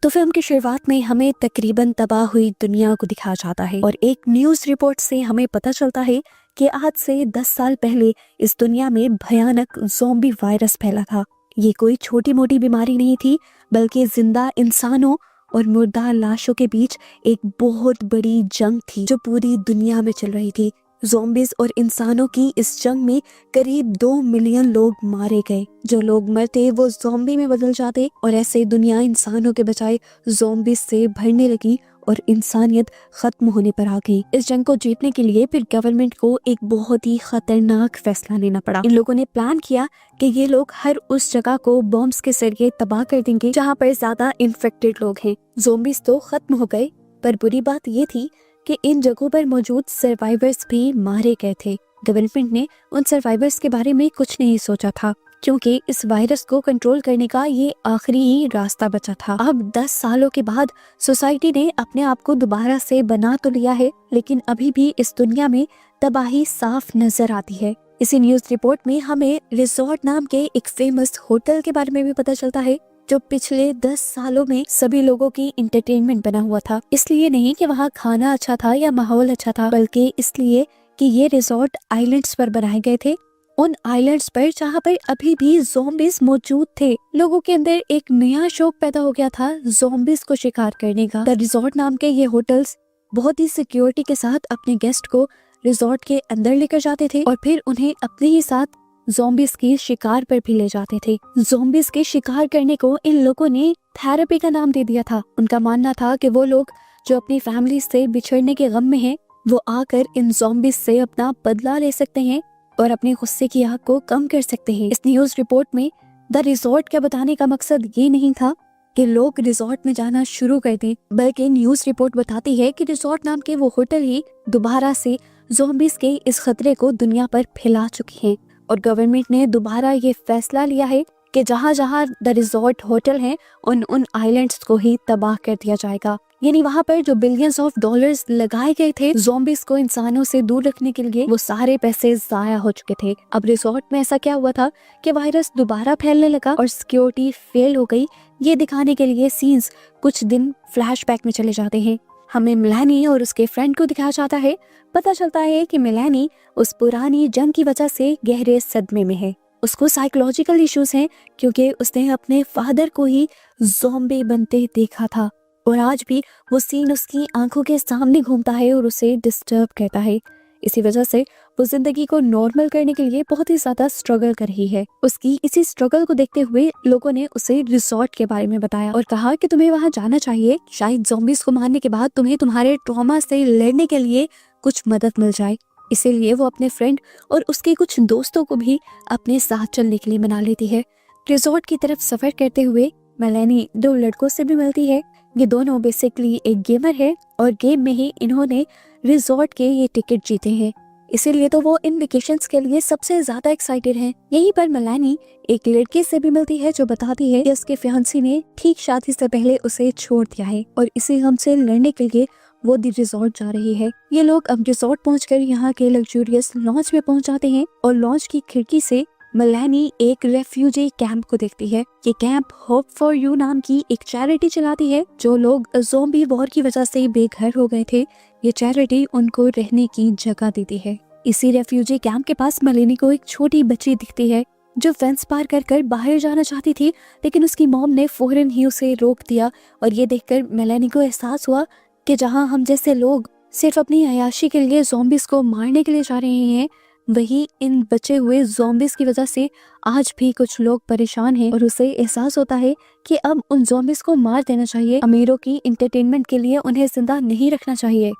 तो फिल्म की शुरुआत में हमें तकरीबन तबाह हुई दुनिया को दिखाया जाता है और एक न्यूज़ रिपोर्ट से हमें पता चलता है कि आज से 10 साल पहले इस दुनिया में भयानक ज़ॉम्बी वायरस फैला था। ये कोई छोटी मोटी बीमारी नहीं थी, बल्कि जिंदा इंसानों और मुर्दा लाशों के बीच एक बहुत बड़ी जंग थी जो पूरी दुनिया में चल रही थी। ज़ॉम्बीज़ और इंसानों की इस जंग में करीब 2 मिलियन लोग मारे गए। जो लोग मरते वो ज़ॉम्बी में बदल जाते और ऐसे दुनिया इंसानों के बजाय ज़ॉम्बीज़ से भरने लगी और इंसानियत खत्म होने पर आ गई। इस जंग को जीतने के लिए फिर गवर्नमेंट को एक बहुत ही खतरनाक फैसला लेना पड़ा। इन लोगों ने प्लान किया कि ये लोग हर उस जगह को बॉम्ब्स के जरिए तबाह कर देंगे जहाँ पर ज्यादा इन्फेक्टेड लोग हैं। ज़ॉम्बीज़ तो खत्म हो गए, पर बुरी बात ये थी कि इन जगहों पर मौजूद सर्वाइवर्स भी मारे गए थे। गवर्नमेंट ने उन सर्वाइवर्स के बारे में कुछ नहीं सोचा था, क्योंकि इस वायरस को कंट्रोल करने का ये आखिरी ही रास्ता बचा था। अब 10 सालों के बाद सोसाइटी ने अपने आप को दोबारा से बना तो लिया है, लेकिन अभी भी इस दुनिया में तबाही साफ नजर आती है। इसी न्यूज़ रिपोर्ट में हमें रिजॉर्ट नाम के एक फेमस होटल के बारे में भी पता चलता है, जो पिछले 10 सालों में सभी लोगों की इंटरटेनमेंट बना हुआ था। इसलिए नहीं कि वहाँ खाना अच्छा था या माहौल अच्छा था, बल्कि इसलिए कि ये रिजॉर्ट आइलैंड्स पर बनाए गए थे। उन आइलैंड्स पर जहाँ पर अभी भी ज़ॉम्बीज़ मौजूद थे। लोगों के अंदर एक नया शौक पैदा हो गया था ज़ॉम्बीज़ को शिकार करने का। द रिजॉर्ट नाम के ये होटल्स बहुत ही सिक्योरिटी के साथ अपने गेस्ट को रिजॉर्ट के अंदर लेकर जाते थे और फिर उन्हें अपने ही साथ ज़ॉम्बीज़ के शिकार पर भी ले जाते थे। ज़ॉम्बीज़ के शिकार करने को इन लोगों ने थेरेपी का नाम दे दिया था। उनका मानना था कि वो लोग जो अपनी फैमिली से बिछड़ने के गम में हैं, वो आकर इन ज़ॉम्बीज़ से अपना बदला ले सकते हैं और अपने गुस्से की आग को कम कर सकते हैं। इस न्यूज़ रिपोर्ट में द रिजॉर्ट का बताने का मकसद ये नहीं था कि लोग रिजॉर्ट में जाना शुरू कर दें, बल्कि न्यूज़ रिपोर्ट बताती है कि रिजॉर्ट नाम के वो होटल ही दोबारा से ज़ॉम्बीज़ के इस खतरे को दुनिया पर फैला चुकी हैं और गवर्नमेंट ने दोबारा ये फैसला लिया है कि जहाँ जहाँ द रिजॉर्ट होटल हैं उन आइलैंड्स को ही तबाह कर दिया जाएगा। यानी वहाँ पर जो बिलियंस ऑफ डॉलर्स लगाए गए थे ज़ॉम्बीज़ को इंसानों से दूर रखने के लिए, वो सारे पैसे जाया हो चुके थे। अब रिजॉर्ट में ऐसा क्या हुआ था कि वायरस दोबारा फैलने लगा और सिक्योरिटी फेल हो गई। ये दिखाने के लिए सीन्स कुछ दिन फ्लैशबैक में चले जाते हैं। हमें मिलानी और उसके फ्रेंड को दिखाया जाता है। पता चलता है कि मिलानी उस पुरानी जंग की वजह से गहरे सदमे में है। उसको साइकोलॉजिकल इश्यूज हैं, क्योंकि उसने अपने फादर को ही ज़ॉम्बी बनते देखा था और आज भी वो सीन उसकी आंखों के सामने घूमता है और उसे डिस्टर्ब करता है। इसी वजह से वो जिंदगी को नॉर्मल करने के लिए बहुत ही ज्यादा स्ट्रगल कर रही है। उसकी इसी स्ट्रगल को देखते हुए लोगों ने उसे रिजॉर्ट के बारे में बताया और कहा कि तुम्हें वहां जाना चाहिए, शायद ज़ॉम्बीज़ को मारने के बाद तुम्हें तुम्हारे ट्रॉमा से लड़ने के लिए कुछ मदद मिल जाए। इसीलिए वो अपने फ्रेंड और उसके कुछ दोस्तों को भी अपने साथ चलने के लिए मना लेती है। रिजॉर्ट की तरफ सफर करते हुए मेलानी 2 लड़कों से भी मिलती है। ये दोनों बेसिकली एक गेमर है और गेम में ही इन्होंने रिजॉर्ट के ये टिकट जीते हैं, इसीलिए तो वो इन वेकेशंस के लिए सबसे ज्यादा एक्साइटेड हैं। यहीं पर मेलानी एक लड़के से भी मिलती है जो बताती है कि उसके फियांसी ने ठीक शादी से पहले उसे छोड़ दिया है और इसी गम से लड़ने के लिए वो दी रिजॉर्ट जा रही है। ये लोग अब रिजॉर्ट पहुंचकर यहाँ के लग्जूरियस लॉन्च में पहुंच जाते हैं और लॉन्च की खिड़की से मेलानी एक रेफ्यूजी कैंप को देखती है। ये कैंप होप फॉर यू नाम की एक चैरिटी चलाती है। जो लोग ज़ॉम्बी वॉर की वजह से बेघर हो गए थे, ये चैरिटी उनको रहने की जगह देती है। इसी रेफ्यूजी कैंप के पास मेलानी को एक छोटी बच्ची दिखती है जो फेंस पार कर बाहर जाना चाहती थी, लेकिन उसकी मॉम ने फौरन ही उसे रोक दिया और ये देखकर मेलानी को एहसास हुआ कि जहाँ हम जैसे लोग सिर्फ अपनी अयाशी के लिए ज़ॉम्बीज़ को मारने के लिए जा रहे हैं, वही इन बचे हुए ज़ॉम्बीज़ की वजह से आज भी कुछ लोग परेशान हैं और उसे एहसास होता है कि अब उन ज़ॉम्बीज़ को मार देना चाहिए। अमीरों की एंटरटेनमेंट के लिए उन्हें जिंदा नहीं रखना चाहिए।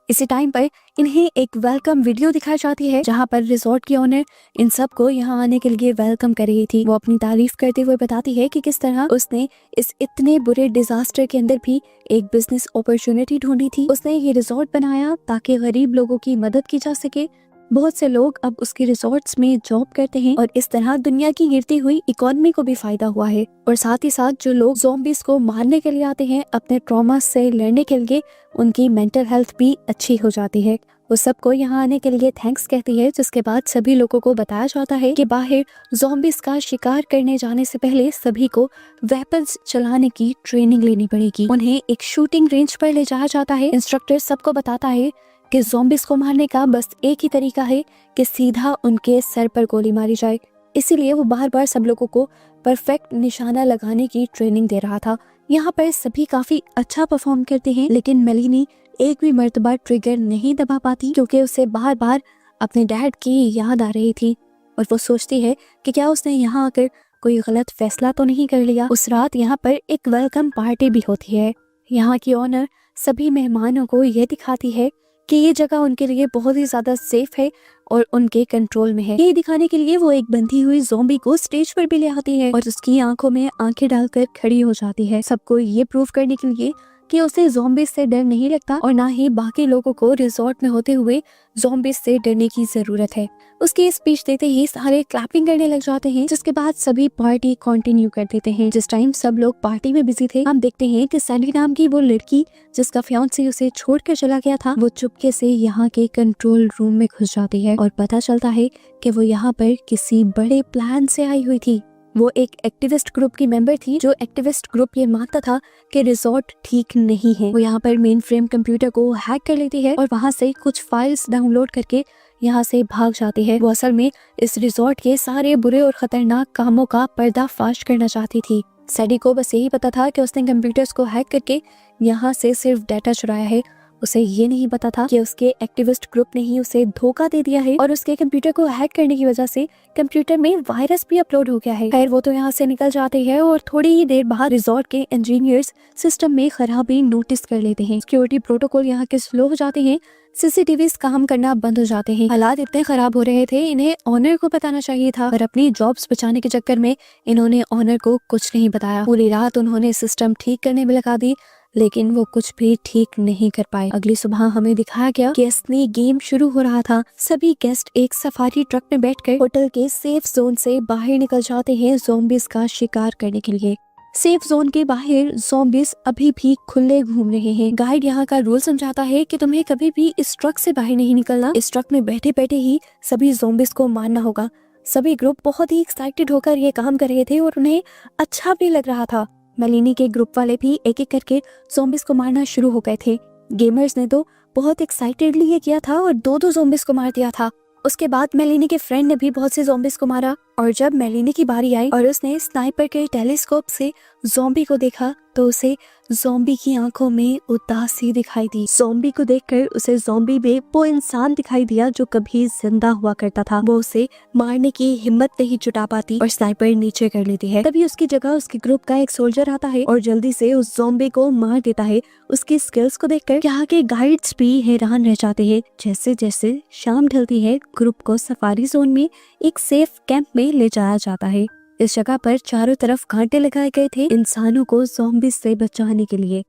इसी टाइम पर इन्हें एक वेलकम वीडियो दिखाई जाती है जहां पर रिजॉर्ट की ओनर इन सब को यहां आने के लिए वेलकम कर रही थी। वो अपनी तारीफ करते हुए बताती है कि किस तरह उसने इस इतने बुरे डिजास्टर के अंदर भी एक बिजनेस अपॉर्चुनिटी ढूंढी थी। उसने ये रिजॉर्ट बनाया ताकि गरीब लोगों की मदद की जा सके। बहुत से लोग अब उसके रिजॉर्ट्स में जॉब करते हैं और इस तरह दुनिया की गिरती हुई इकोनॉमी को भी फायदा हुआ है और साथ ही साथ जो लोग ज़ॉम्बीज़ को मारने के लिए आते हैं अपने ट्रॉमा से लड़ने के लिए, उनकी मेंटल हेल्थ भी अच्छी हो जाती है। वो सबको यहाँ आने के लिए थैंक्स कहती है, जिसके बाद सभी लोगों को बताया जाता है कि बाहर ज़ॉम्बीज का शिकार करने जाने से पहले सभी को वेपन्स चलाने की ट्रेनिंग लेनी पड़ेगी। उन्हें एक शूटिंग रेंज पर ले जाया जाता है। इंस्ट्रक्टर सबको बताता है कि ज़ॉम्बीज को मारने का बस एक ही तरीका है कि सीधा उनके सर पर गोली मारी जाए। इसीलिए वो बार बार सब लोगों को परफेक्ट निशाना लगाने की ट्रेनिंग दे रहा था। यहाँ पर सभी काफी अच्छा परफॉर्म करते हैं, लेकिन मेलिनी एक भी मर्तबा ट्रिगर नहीं दबा पाती, क्योंकि उसे बार बार अपने डैड की याद आ रही थी और वो सोचती है कि क्या उसने यहाँ आकर कोई गलत फैसला तो नहीं कर लिया। उस रात यहाँ पर एक वेलकम पार्टी भी होती है। यहाँ की ओनर सभी मेहमानों को ये दिखाती है कि ये जगह उनके लिए बहुत ही ज्यादा सेफ है और उनके कंट्रोल में है। ये दिखाने के लिए वो एक बंधी हुई ज़ॉम्बी को स्टेज पर भी ले आती है और उसकी आंखों में आंखें डालकर खड़ी हो जाती है, सबको ये प्रूव करने के लिए कि उसे ज़ॉम्बीज से डर नहीं लगता और ना ही बाकी लोगों को रिजॉर्ट में होते हुए ज़ॉम्बीज से डरने की जरूरत है। उसकी स्पीच देते ही सारे क्लैपिंग करने लग जाते हैं, जिसके बाद सभी पार्टी कंटिन्यू कर देते हैं। जिस टाइम सब लोग पार्टी में बिजी थे, हम देखते हैं कि सैंडी नाम की वो लड़की जिसका फियांसे उसे छोड़कर चला गया था, वो चुपके से यहाँ के कंट्रोल रूम में घुस जाती है और पता चलता है कि वो यहाँ पर किसी बड़े प्लान से आई हुई थी। वो एक एक्टिविस्ट ग्रुप की मेंबर थी, जो एक्टिविस्ट ग्रुप ये मानता था कि रिजॉर्ट ठीक नहीं है। वो यहाँ पर मेन फ्रेम कंप्यूटर को हैक कर लेती है और वहाँ से कुछ फाइल्स डाउनलोड करके यहाँ से भाग जाती है। वो असल में इस रिजॉर्ट के सारे बुरे और खतरनाक कामों का पर्दाफाश करना चाहती थी। सैडी को बस यही पता था कि उसने कंप्यूटर्स को हैक करके यहाँ से सिर्फ डाटा चुराया है। उसे ये नहीं पता था कि उसके एक्टिविस्ट ग्रुप ने ही उसे धोखा दे दिया है और उसके कंप्यूटर को हैक करने की वजह से कंप्यूटर में वायरस भी अपलोड हो गया है। खैर वो तो यहाँ से निकल जाते हैं और थोड़ी ही देर बाद रिजॉर्ट के इंजीनियर्स सिस्टम में खराबी नोटिस कर लेते हैं। सिक्योरिटी प्रोटोकॉल यहाँ के स्लो हो जाते हैं, सीसीटीवीज काम करना बंद हो जाते हैं। हालात इतने खराब हो रहे थे, इन्हें ऑनर को बताना चाहिए था, पर अपनी जॉब्स बचाने के चक्कर में इन्होंने ऑनर को कुछ नहीं बताया। पूरी रात उन्होंने सिस्टम ठीक करने में लगा दी, लेकिन वो कुछ भी ठीक नहीं कर पाए। अगली सुबह हमें दिखाया गया कि असली गेम शुरू हो रहा था। सभी गेस्ट एक सफारी ट्रक में बैठकर होटल के सेफ जोन से बाहर निकल जाते हैं ज़ॉम्बीज का शिकार करने के लिए। सेफ जोन के बाहर ज़ॉम्बीज अभी भी खुले घूम रहे हैं। गाइड यहाँ का रूल समझाता है कि तुम्हें कभी भी इस ट्रक से बाहर नहीं निकलना। इस ट्रक में बैठे बैठे ही सभी ज़ॉम्बीज को मारना होगा। सभी ग्रुप बहुत ही एक्साइटेड होकर ये काम कर रहे थे और उन्हें अच्छा भी लग रहा था। मेलिनी के ग्रुप वाले भी एक एक करके ज़ॉम्बीज को मारना शुरू हो गए थे। गेमर्स ने तो बहुत एक्साइटेडली ये किया था और दो ज़ॉम्बीज को मार दिया था। उसके बाद मेलिनी के फ्रेंड ने भी बहुत से ज़ॉम्बीज को मारा और जब मेलिनी की बारी आई और उसने स्नाइपर के टेलीस्कोप से ज़ॉम्बी को देखा तो उसे ज़ॉम्बी की आंखों में उदासी दिखाई दी। ज़ॉम्बी को देखकर उसे ज़ॉम्बी में वो इंसान दिखाई दिया जो कभी जिंदा हुआ करता था। वो उसे मारने की हिम्मत नहीं जुटा पाती और स्नाइपर नीचे कर लेती है। तभी उसकी जगह उसके ग्रुप का एक सोल्जर आता है और जल्दी से उस ज़ॉम्बी को मार देता है। उसकी स्किल्स को देखकर यहाँ के गाइड्स भी हैरान रह जाते हैं। जैसे जैसे शाम ढलती है, ग्रुप को सफारी जोन में एक सेफ कैंप में ले जाया जाता है। इस जगह पर चारों तरफ कांटे लगाए गए थे इंसानों को ज़ॉम्बीज से बचाने के लिए।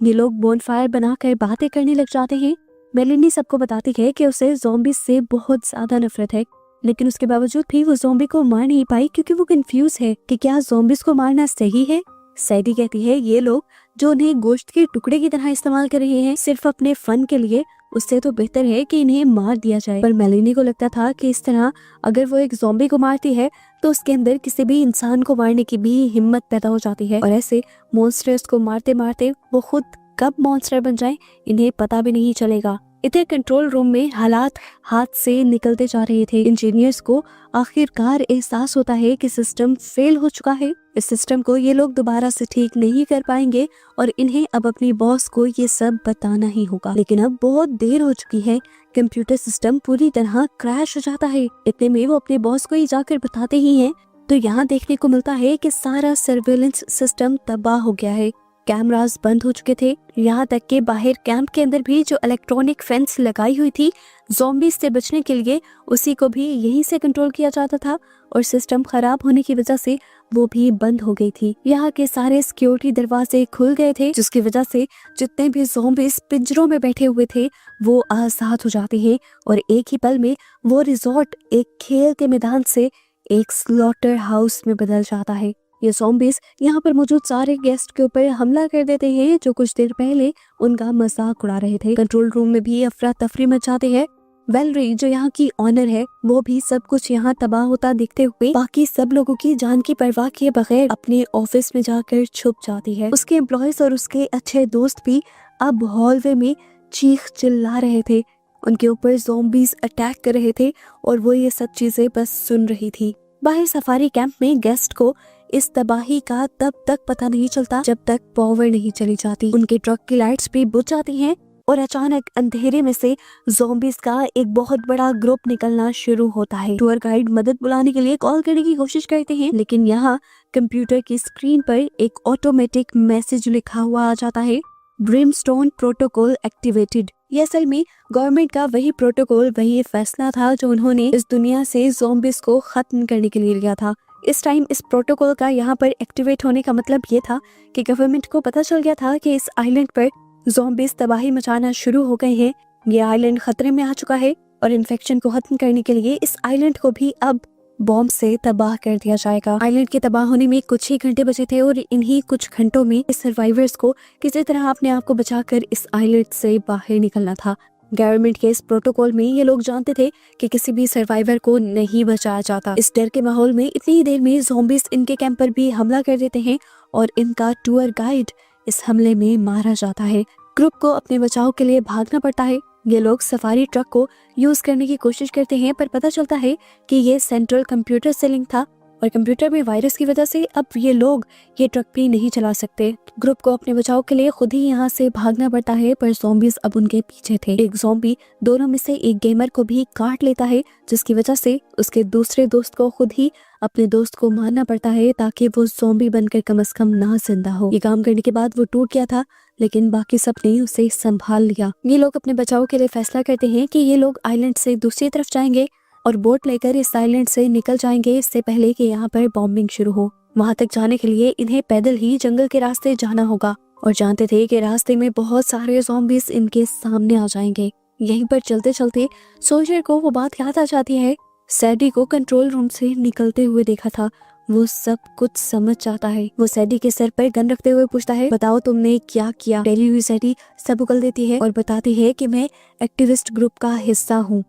ये लोग बोनफायर बनाकर बातें करने लग जाते हैं। मेलिनी सबको बताती है कि उसे ज़ॉम्बीज से बहुत ज्यादा नफरत है, लेकिन उसके बावजूद भी वो ज़ॉम्बी को मार नहीं पाई क्योंकि वो कंफ्यूज है कि क्या ज़ॉम्बीज को मारना सही है। सैडी कहती है ये लोग जो उन्हें गोश्त के टुकड़े की तरह इस्तेमाल कर रहे हैं सिर्फ अपने फन के लिए, उससे तो बेहतर है कि इन्हें मार दिया जाए। पर मेलिनी को लगता था कि इस तरह अगर वो एक ज़ॉम्बी को मारती है तो उसके अंदर किसी भी इंसान को मारने की भी हिम्मत पैदा हो जाती है और ऐसे मॉन्स्टर्स को मारते मारते वो खुद कब मॉन्स्टर बन जाए इन्हें पता भी नहीं चलेगा। इधर कंट्रोल रूम में हालात हाथ से निकलते जा रहे थे। इंजीनियर्स को आखिरकार एहसास होता है कि सिस्टम फेल हो चुका है। इस सिस्टम को ये लोग दोबारा से ठीक नहीं कर पाएंगे और इन्हें अब अपनी बॉस को ये सब बताना ही होगा। लेकिन अब बहुत देर हो चुकी है। कंप्यूटर सिस्टम पूरी तरह क्रैश हो जाता है। इतने में वो अपने बॉस को ही जाकर बताते ही हैं तो यहाँ देखने को मिलता है कि सारा सर्वेलेंस सिस्टम तबाह हो गया है। कैमरास बंद हो चुके थे, यहाँ तक कि बाहर कैंप के अंदर भी जो इलेक्ट्रॉनिक फेंस लगाई हुई थी ज़ॉम्बीज से बचने के लिए, उसी को भी यहीं से कंट्रोल किया जाता था और सिस्टम खराब होने की वजह से वो भी बंद हो गई थी। यहाँ के सारे सिक्योरिटी दरवाजे खुल गए थे, जिसकी वजह से जितने भी ज़ॉम्बीज पिंजरों में बैठे हुए थे वो आजाद हो जाते हैं और एक ही पल में वो रिजॉर्ट एक खेल के मैदान से एक स्लॉटर हाउस में बदल जाता है। ये ज़ॉम्बीज यहाँ पर मौजूद सारे गेस्ट के ऊपर हमला कर देते हैं जो कुछ देर पहले उनका मजाक उड़ा रहे थे। कंट्रोल रूम में भी अफरा तफरी मचाते हैं। वेलरी जो यहाँ की ऑनर है वो भी सब कुछ यहाँ तबाह होता देखते हुए बाकी सब लोगों की जान की परवाह किए बगैर अपने ऑफिस में जाकर छुप जाती है। उसके एम्प्लॉयज और उसके अच्छे दोस्त भी अब हॉलवे में चीख चिल्ला रहे थे। उनके ऊपर ज़ॉम्बीज अटैक कर रहे थे और वो ये सब चीजें बस सुन रही थी। बाहर सफारी कैंप में गेस्ट को इस तबाही का तब तक पता नहीं चलता जब तक पावर नहीं चली जाती। उनके ट्रक की लाइट्स भी बुझ जाती हैं और अचानक अंधेरे में से ज़ॉम्बीज का एक बहुत बड़ा ग्रुप निकलना शुरू होता है। टूर गाइड मदद बुलाने के लिए कॉल करने की कोशिश करते हैं, लेकिन यहाँ कंप्यूटर की स्क्रीन पर एक ऑटोमेटिक मैसेज लिखा हुआ आ जाता है, ब्रिमस्टोन प्रोटोकॉल एक्टिवेटेड। ये असल में गवर्नमेंट का वही प्रोटोकॉल, वही फैसला था जो उन्होंने इस दुनिया से ज़ॉम्बीज को खत्म करने के लिए लिया था। इस टाइम इस प्रोटोकॉल का यहाँ पर एक्टिवेट होने का मतलब ये था कि गवर्नमेंट को पता चल गया था कि इस आइलैंड पर ज़ॉम्बीज तबाही मचाना शुरू हो गए हैं। ये आइलैंड खतरे में आ चुका है और इन्फेक्शन को खत्म करने के लिए इस आइलैंड को भी अब बॉम्ब से तबाह कर दिया जाएगा। आइलैंड के तबाह होने में कुछ ही घंटे बचे थे और इन्हीं कुछ घंटों में इस सर्वाइवर्स को किसी तरह अपने आप को बचाकर इस आइलैंड से बाहर निकलना था। गवर्नमेंट के इस प्रोटोकॉल में ये लोग जानते थे कि किसी भी सर्वाइवर को नहीं बचाया जाता। इस डर के माहौल में इतनी ही देर में ज़ॉम्बीज इनके कैंप पर भी हमला कर देते हैं और इनका टूर गाइड इस हमले में मारा जाता है। ग्रुप को अपने बचाव के लिए भागना पड़ता है। ये लोग सफारी ट्रक को यूज करने की कोशिश करते हैं पर पता चलता है कि ये सेंट्रल कंप्यूटर से लिंक था और कंप्यूटर में वायरस की वजह से अब ये लोग ये ट्रक भी नहीं चला सकते। ग्रुप को अपने बचाव के लिए खुद ही यहाँ से भागना पड़ता है पर ज़ॉम्बीज अब उनके पीछे थे। एक ज़ॉम्बी दोनों में से एक गेमर को भी काट लेता है जिसकी वजह से उसके दूसरे दोस्त को खुद ही अपने दोस्त को मारना पड़ता है ताकि वो ज़ॉम्बी बनकर कम से कम ना जिंदा हो। ये काम करने के बाद वो टूट गया था लेकिन बाकी सब ने उसे संभाल लिया। ये लोग अपने बचाव के लिए फैसला करते हैं कि ये लोग आइलैंड से दूसरी तरफ जाएंगे और बोट लेकर इस आइलैंड से निकल जाएंगे इससे पहले कि यहाँ पर बॉम्बिंग शुरू हो। वहाँ तक जाने के लिए इन्हें पैदल ही जंगल के रास्ते जाना होगा और जानते थे कि रास्ते में बहुत सारे ज़ॉम्बीज इनके सामने आ जाएंगे। यहीं पर चलते चलते सोल्जर को वो बात याद आ जाती है, सैडी को कंट्रोल रूम से निकलते हुए देखा था। वो सब कुछ समझ जाता है। वो सैडी के सर पर गन रखते हुए पूछता है, बताओ तुमने क्या किया। डरी हुई सैडी सब उगल देती है और बताती है कि मैं एक्टिविस्ट ग्रुप का हिस्सा हूँ।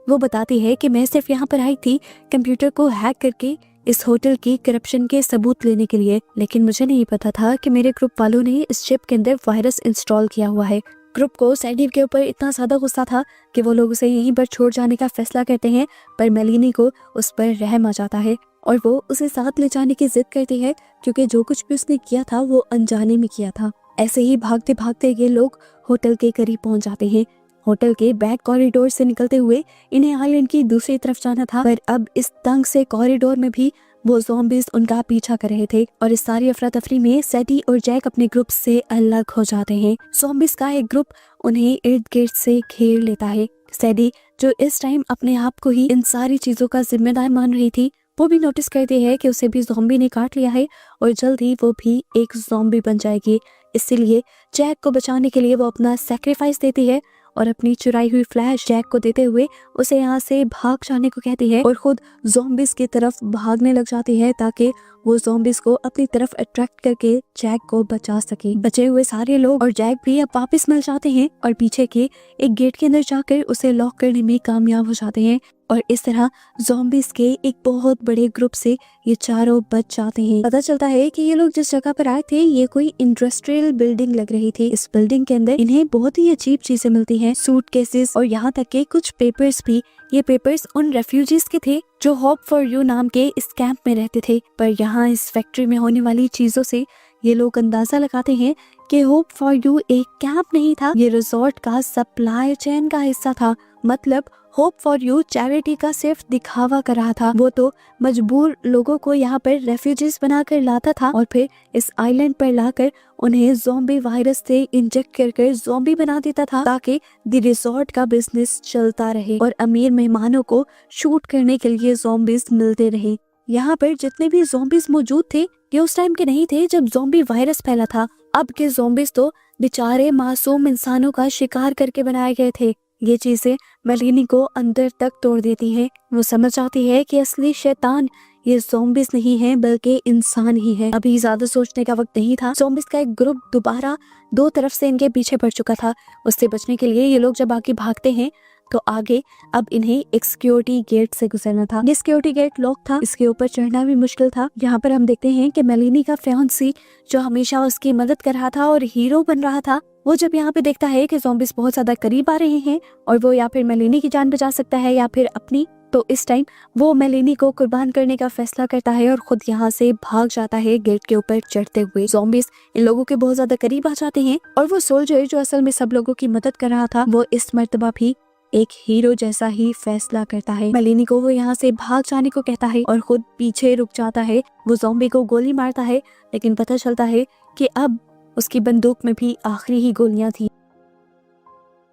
वो बताती है कि मैं सिर्फ यहाँ पर आई थी कंप्यूटर को हैक करके इस होटल की करप्शन के सबूत लेने के लिए, लेकिन मुझे नहीं पता था कि मेरे ग्रुप वालों ने इस चिप के अंदर वायरस इंस्टॉल किया हुआ है। ग्रुप को सैडी के ऊपर इतना ज्यादा गुस्सा था कि वो लोग उसे यहीं पर छोड़ जाने का फैसला करते हैं पर मेलिनी को उस पर रहम आ जाता है और वो उसे साथ ले जाने की जिद करती है क्योंकि जो कुछ भी उसने किया था वो अनजाने में किया था। ऐसे ही भागते भागते ये लोग होटल के करीब पहुंच जाते हैं। होटल के बैक कॉरिडोर से निकलते हुए इन्हें आइलैंड की दूसरी तरफ जाना था पर अब इस तंग से कॉरिडोर में भी वो ज़ॉम्बीज उनका पीछा कर रहे थे और इस सारी अफरा तफरी में सैडी और जैक अपने ग्रुप से अलग हो जाते हैं। ज़ॉम्बीज का एक ग्रुप उन्हें इर्द गिर्द से घेर लेता है। सैडी जो इस टाइम अपने आप को ही इन सारी चीजों का जिम्मेदार मान रही थी वो भी नोटिस करती है कि उसे भी ज़ॉम्बी ने काट लिया है और जल्द ही वो भी एक ज़ॉम्बी बन जाएगी। इसीलिए जैक को बचाने के लिए वो अपना सैक्रिफाइस देती है और अपनी चुराई हुई फ्लैश जैक को देते हुए उसे यहाँ से भाग जाने को कहती है और खुद ज़ॉम्बीज की तरफ भागने लग जाती है ताकि वो ज़ॉम्बीज को अपनी तरफ अट्रैक्ट करके जैक को बचा सके। बचे हुए सारे लोग और जैक भी अब वापस मिल जाते हैं और पीछे के एक गेट के अंदर जाकर उसे लॉक करने में कामयाब हो जाते हैं और इस तरह ज़ॉम्बीज के एक बहुत बड़े ग्रुप से ये चारों बच जाते हैं। पता चलता है कि ये लोग जिस जगह पर आए थे ये कोई इंडस्ट्रियल बिल्डिंग लग रही थी। इस बिल्डिंग के अंदर इन्हें बहुत ही अजीब चीजें मिलती हैं, सूटकेसेस और यहाँ तक के कुछ पेपर्स भी। ये पेपर्स उन रेफ्यूजीज के थे जो होप फॉर यू नाम के इस कैंप में रहते थे। पर यहाँ इस फैक्ट्री में होने वाली चीजों से ये लोग अंदाजा लगाते हैं कि होप फॉर यू एक कैंप नहीं था, ये रिजॉर्ट का सप्लाई चेन का हिस्सा था। मतलब होप फॉर यू चैरिटी का सिर्फ दिखावा कर रहा था। वो तो मजबूर लोगों को यहाँ पर रेफ्यूजीज बनाकर लाता था और फिर इस आइलैंड पर लाकर उन्हें ज़ॉम्बी वायरस से इंजेक्ट कर ज़ॉम्बी बना देता था ताकि द रिजॉर्ट का बिजनेस चलता रहे और अमीर मेहमानों को शूट करने के लिए ज़ॉम्बीज मिलते रहे। यहाँ पर जितने भी ज़ॉम्बीज मौजूद थे ये उस टाइम के नहीं थे जब ज़ॉम्बी वायरस फैला था। अब के ज़ॉम्बीज तो बेचारे मासूम इंसानों का शिकार करके बनाए गए थे। ये चीजें मेलिनी को अंदर तक तोड़ देती हैं। वो समझ आती है कि असली शैतान ये ज़ॉम्बीज नहीं है बल्कि इंसान ही है। अभी ज्यादा सोचने का वक्त नहीं था। ज़ॉम्बीज का एक ग्रुप दोबारा दो तरफ से इनके पीछे पड़ चुका था। उससे बचने के लिए ये लोग जब आगे भागते हैं तो आगे अब इन्हें एक सिक्योरिटी गेट से गुजरना था। ये सिक्योरिटी गेट लॉक था, इसके ऊपर चढ़ना भी मुश्किल था। यहाँ पर हम देखते हैं कि मेलिनी का फियांसी जो हमेशा उसकी मदद कर रहा था और हीरो बन रहा था, वो जब यहाँ पे देखता है कि ज़ॉम्बीज बहुत ज्यादा करीब आ रहे हैं और वो या फिर मेलिनी की जान बचा सकता है या फिर अपनी, तो इस टाइम वो मेलिनी को कुर्बान करने का फैसला करता है और खुद यहाँ से भाग जाता है गेट के ऊपर चढ़ते हुए। ज़ॉम्बीज इन लोगों के बहुत ज्यादा करीब आ जाते हैं और वो सोल्जर जो असल में सब लोगों की मदद कर रहा था, वो इस मर्तबा भी एक हीरो जैसा ही फैसला करता है। मेलिनी को वो यहाँ से भाग जाने को कहता है और खुद पीछे रुक जाता है। वो ज़ॉम्बी को गोली मारता है, लेकिन पता चलता है कि अब उसकी बंदूक में भी आखिरी ही गोलियां थी।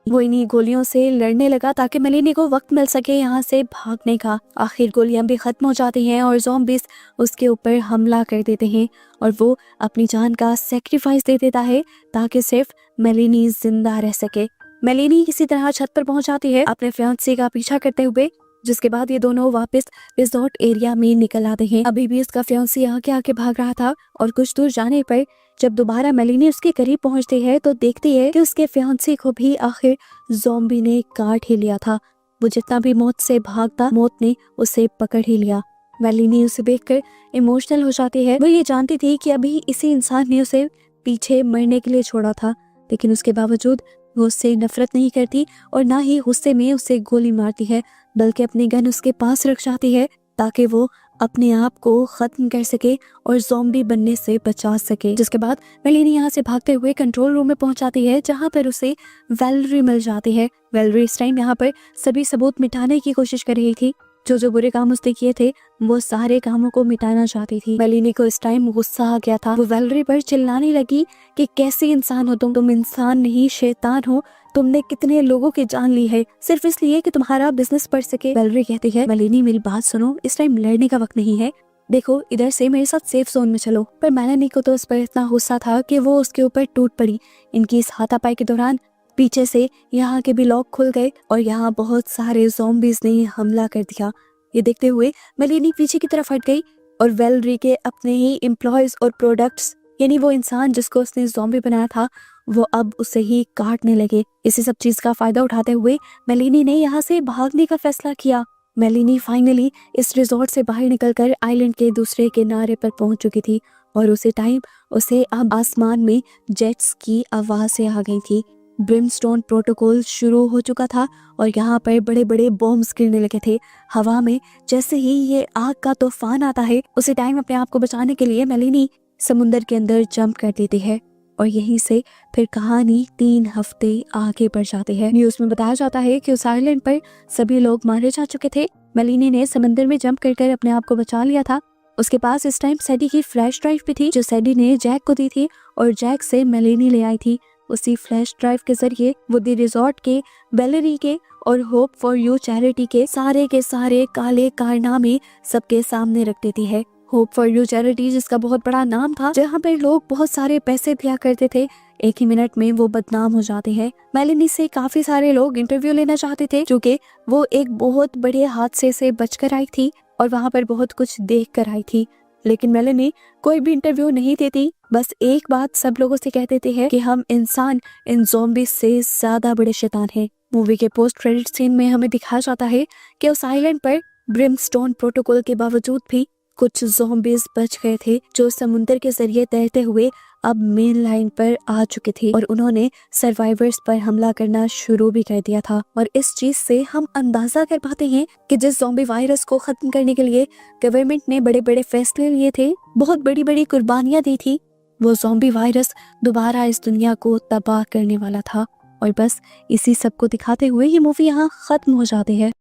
वो इन्हीं गोलियों से लड़ने लगा ताकि मेलिनी को वक्त मिल सके यहाँ से भागने का। आखिर गोलियां भी खत्म हो जाती हैं और ज़ॉम्बीज उसके ऊपर हमला कर देते हैं और वो अपनी जान का सेक्रीफाइस दे देता है ताकि सिर्फ मेलिनी जिंदा रह सके। मेलिनी किसी तरह छत पर पहुंच जाती है अपने फियांसे का पीछा करते हुए, जिसके बाद ये दोनों वापस रिजॉर्ट एरिया में निकल आते हैं। अभी भी उसका फियांसे आगे आगे भाग रहा था और कुछ दूर जाने पर जब दोबारा मेलिनी उसके करीब पहुंचती है तो देखती है कि उसके फियांसे को भी आखिर ज़ॉम्बी ने काट ही लिया था। वो जितना भी मौत से भागता, मौत ने उसे पकड़ ही लिया। मेलिनी उसे देखकर इमोशनल हो जाती है। वो ये जानती थी कि अभी इसी इंसान ने उसे पीछे मरने के लिए छोड़ा था, लेकिन उसके बावजूद वो उससे नफरत नहीं करती और ना ही गुस्से में उसे गोली मारती है, बल्कि अपनी गन उसके पास रख जाती है ताकि वो अपने आप को खत्म कर सके और ज़ॉम्बी बनने से बचा सके। जिसके बाद मेलिनी यहाँ से भागते हुए कंट्रोल रूम में पहुंच जाती है, जहाँ पर उसे वैलेरी मिल जाती है। वैलेरी इस टाइम यहाँ पर सभी सबूत मिटाने की कोशिश कर रही थी। जो बुरे काम उसने किए थे वो सारे कामों को मिटाना चाहती थी। मेलिनी को इस टाइम गुस्सा आ गया था। वो वैलेरी पर चिल्लाने लगी कि कैसे इंसान हो तुम इंसान नहीं शैतान हो। तुमने कितने लोगों की जान ली है सिर्फ इसलिए कि तुम्हारा बिजनेस बढ़ सके। वैलेरी कहती है, मेलिनी मेरी बात सुनो, इस टाइम लड़ने का वक्त नहीं है। देखो इधर से मेरे साथ सेफ जोन में चलो। पर मेलिनी को तो इस पर इतना गुस्सा था कि वो उसके ऊपर टूट पड़ी। इनकी इस हाथापाई के दौरान पीछे से यहाँ के भी लॉक खुल गए और यहाँ बहुत सारे ज़ॉम्बीज ने हमला कर दिया। ये देखते हुए मेलिनी पीछे की तरफ हट गई और वैलेरी के अपने ही एम्प्लॉयज और प्रोडक्ट्स, यानी वो इंसान जिसको उसने ज़ॉम्बी बनाया था, वो अब उसे ही काटने लगे। इसी सब चीज का फायदा उठाते हुए मेलिनी ने यहाँ से भागने का फैसला किया। मेलिनी फाइनली इस रिजॉर्ट से बाहर निकलकर आइलैंड के दूसरे किनारे पर पहुंच चुकी थी और उसी टाइम उसे अब आसमान में जेट्स की आवाज़ें आ गई थी। ब्रिमस्टोन प्रोटोकॉल शुरू हो चुका था और यहाँ पर बड़े बड़े बॉम्ब्स गिरने लगे थे हवा में। जैसे ही ये आग का तूफान आता है, उसी टाइम अपने आप को बचाने के लिए मेलिनी समुंदर के अंदर जंप कर देती है और यहीं से फिर कहानी 3 हफ्ते आगे बढ़ जाती है। न्यूज़ में बताया जाता है कि उस आइलैंड पर सभी लोग मारे जा चुके थे। मेलिनी ने समंदर में जंप कर अपने आप को बचा लिया था। उसके पास इस टाइम सैडी की फ्लैश ड्राइव भी थी जो सैडी ने जैक को दी थी और जैक से मेलिनी ले आई थी। उसी फ्लैश ड्राइव के जरिए वो दी रिजॉर्ट के, वैलेरी के और होप फॉर यू चैरिटी के सारे काले कारनामे सबके सामने रख देती है। होप फॉर यू चैरिटी जिसका बहुत बड़ा नाम था, जहाँ पर लोग बहुत सारे पैसे दिया करते थे, एक ही मिनट में वो बदनाम हो जाते हैं। मेलिनी से काफी सारे लोग इंटरव्यू लेना चाहते थे क्योंकि वो एक बहुत बड़े हादसे से बचकर आई थी और वहाँ पर बहुत कुछ देख कर आई थी, लेकिन मेलिनी कोई भी इंटरव्यू नहीं देती। बस एक बात सब लोगों से कह देते हैं कि हम इंसान इन ज़ॉम्बीज से ज्यादा बड़े शैतान हैं। मूवी के पोस्ट क्रेडिट सीन में हमें दिखाया जाता है कि उस आइलैंड पर ब्रिमस्टोन प्रोटोकॉल के बावजूद भी कुछ ज़ॉम्बीज बच गए थे जो समुद्र के जरिए तैरते हुए अब मेन लाइन पर आ चुके थे और उन्होंने सर्वाइवर्स पर हमला करना शुरू भी कर दिया था। और इस चीज से हम अंदाजा कर पाते हैं कि जिस ज़ॉम्बी वायरस को खत्म करने के लिए गवर्नमेंट ने बड़े बड़े फैसले लिए थे, बहुत बड़ी बड़ी कुर्बानियां दी थी, वो ज़ॉम्बी वायरस दोबारा इस दुनिया को तबाह करने वाला था। और बस इसी सब को दिखाते हुए ये मूवी यहाँ खत्म हो जाती है।